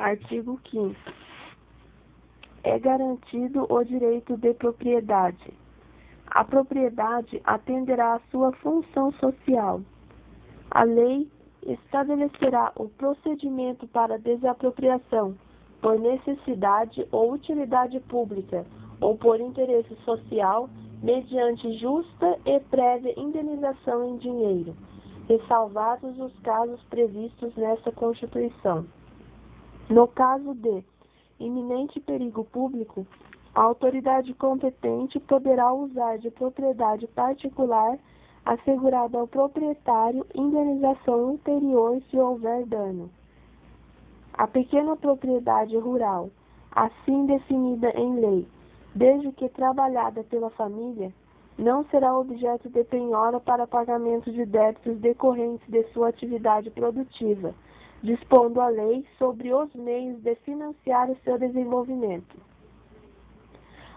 Artigo 5º. É garantido o direito de propriedade. A propriedade atenderá à sua função social. A lei estabelecerá o procedimento para desapropriação por necessidade ou utilidade pública ou por interesse social, mediante justa e prévia indenização em dinheiro, ressalvados os casos previstos nesta Constituição. No caso de iminente perigo público, a autoridade competente poderá usar de propriedade particular assegurada ao proprietário indenização ulterior se houver dano. A pequena propriedade rural, assim definida em lei, desde que trabalhada pela família, não será objeto de penhora para pagamento de débitos decorrentes de sua atividade produtiva, dispondo a lei sobre os meios de financiar o seu desenvolvimento.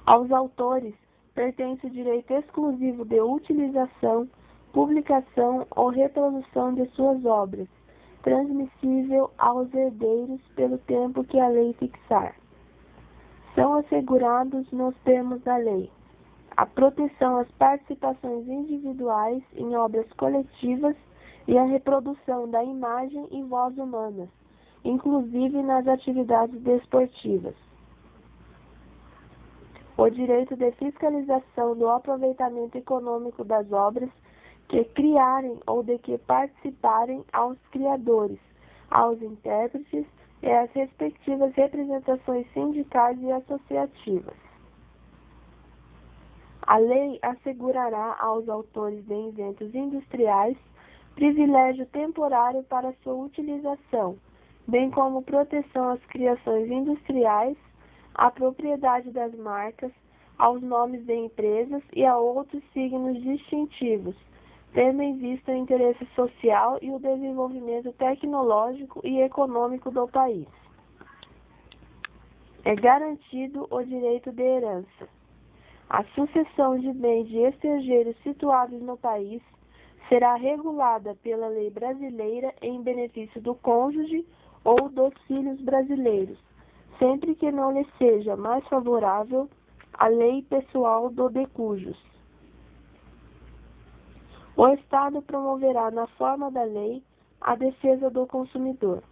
Aos autores pertence o direito exclusivo de utilização, publicação ou reprodução de suas obras, transmissível aos herdeiros pelo tempo que a lei fixar. São assegurados nos termos da lei a proteção às participações individuais em obras coletivas e a reprodução da imagem e voz humanas, inclusive nas atividades desportivas. O direito de fiscalização do aproveitamento econômico das obras que criarem ou de que participarem aos criadores, aos intérpretes e às respectivas representações sindicais e associativas. A lei assegurará aos autores de inventos industriais privilégio temporário para sua utilização, bem como proteção às criações industriais, à propriedade das marcas, aos nomes de empresas e a outros signos distintivos, tendo em vista o interesse social e o desenvolvimento tecnológico e econômico do país. É garantido o direito de herança. A sucessão de bens de estrangeiros situados no país será regulada pela lei brasileira em benefício do cônjuge ou dos filhos brasileiros, sempre que não lhe seja mais favorável a lei pessoal do decujus. O Estado promoverá, na forma da lei, a defesa do consumidor.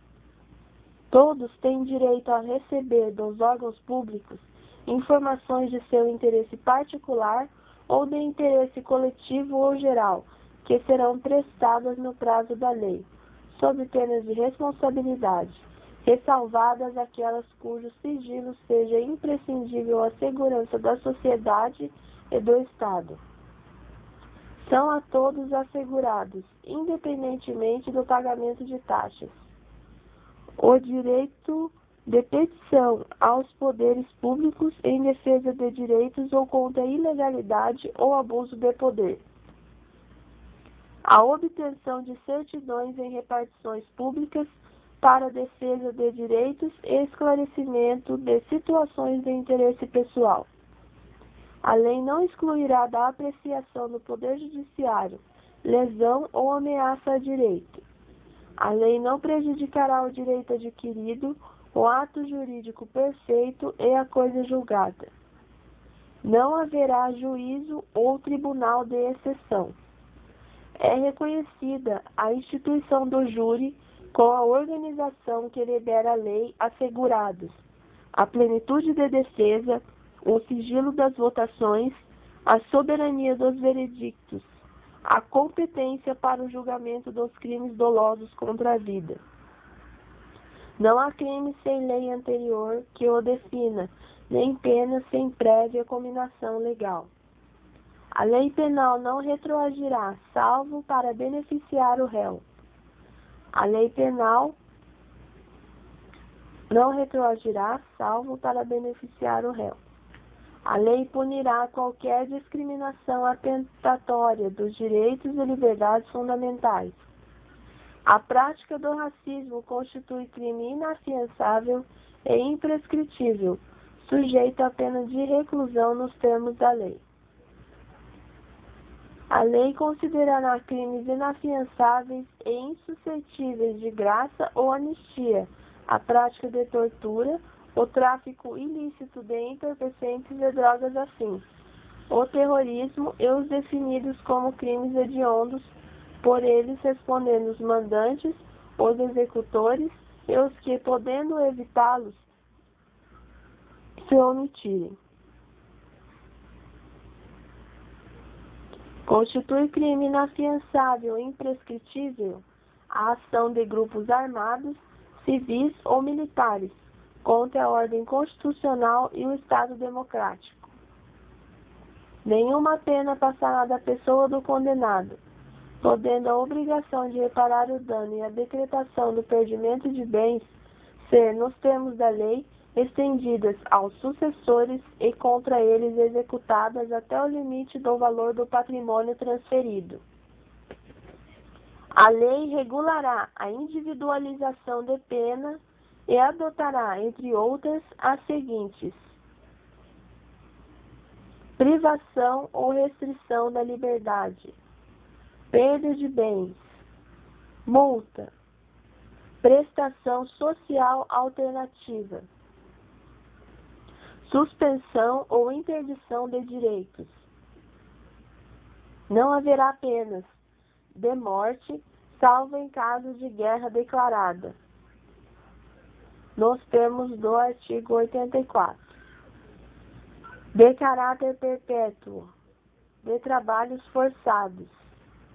Todos têm direito a receber dos órgãos públicos informações de seu interesse particular ou de interesse coletivo ou geral, que serão prestadas no prazo da lei, sob penas de responsabilidade, ressalvadas aquelas cujo sigilo seja imprescindível à segurança da sociedade e do Estado. São a todos assegurados, independentemente do pagamento de taxas, o direito de petição aos poderes públicos em defesa de direitos ou contra a ilegalidade ou abuso de poder, a obtenção de certidões em repartições públicas para a defesa de direitos e esclarecimento de situações de interesse pessoal. A lei não excluirá da apreciação do Poder Judiciário lesão ou ameaça a direito. A lei não prejudicará o direito adquirido, o ato jurídico perfeito e a coisa julgada. Não haverá juízo ou tribunal de exceção. É reconhecida a instituição do júri com a organização que lhe der a lei assegurados a plenitude de defesa, o sigilo das votações, a soberania dos veredictos, a competência para o julgamento dos crimes dolosos contra a vida. Não há crime sem lei anterior que o defina, nem pena sem prévia cominação legal. A lei penal não retroagirá, salvo para beneficiar o réu. A lei penal não retroagirá, salvo para beneficiar o réu. A lei punirá qualquer discriminação atentatória dos direitos e liberdades fundamentais. A prática do racismo constitui crime inafiançável e imprescritível, sujeito à pena de reclusão nos termos da lei. A lei considerará crimes inafiançáveis e insuscetíveis de graça ou anistia, a prática de tortura, o tráfico ilícito de entorpecentes e drogas afins, o terrorismo e os definidos como crimes hediondos, por eles respondendo os mandantes, os executores e os que, podendo evitá-los, se omitirem. Constitui crime inafiançável e imprescritível a ação de grupos armados, civis ou militares, contra a ordem constitucional e o Estado democrático. Nenhuma pena passará da pessoa do condenado, podendo a obrigação de reparar o dano e a decretação do perdimento de bens ser, nos termos da lei, estendidas aos sucessores e contra eles executadas até o limite do valor do patrimônio transferido. A lei regulará a individualização de pena e adotará, entre outras, as seguintes: privação ou restrição da liberdade, perda de bens, multa, prestação social alternativa, suspensão ou interdição de direitos. Não haverá penas de morte, salvo em caso de guerra declarada, nos termos do artigo 84. De caráter perpétuo, de trabalhos forçados,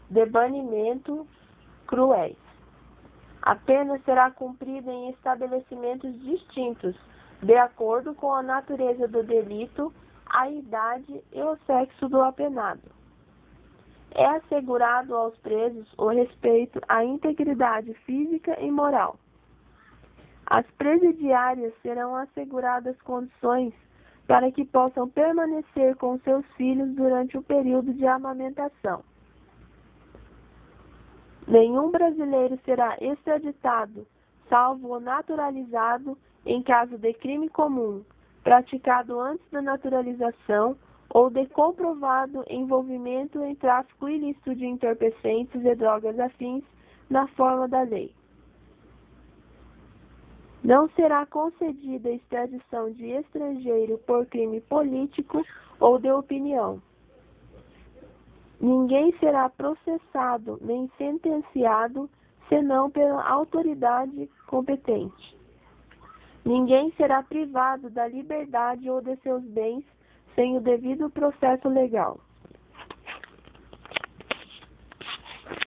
de banimento cruéis. A pena será cumprida em estabelecimentos distintos, de acordo com a natureza do delito, a idade e o sexo do apenado. É assegurado aos presos o respeito à integridade física e moral. Às presidiárias serão asseguradas condições para que possam permanecer com seus filhos durante o período de amamentação. Nenhum brasileiro será extraditado, salvo o naturalizado, em caso de crime comum, praticado antes da naturalização ou de comprovado envolvimento em tráfico ilícito de entorpecentes e drogas afins na forma da lei. Não será concedida extradição de estrangeiro por crime político ou de opinião. Ninguém será processado nem sentenciado senão pela autoridade competente. Ninguém será privado da liberdade ou de seus bens sem o devido processo legal.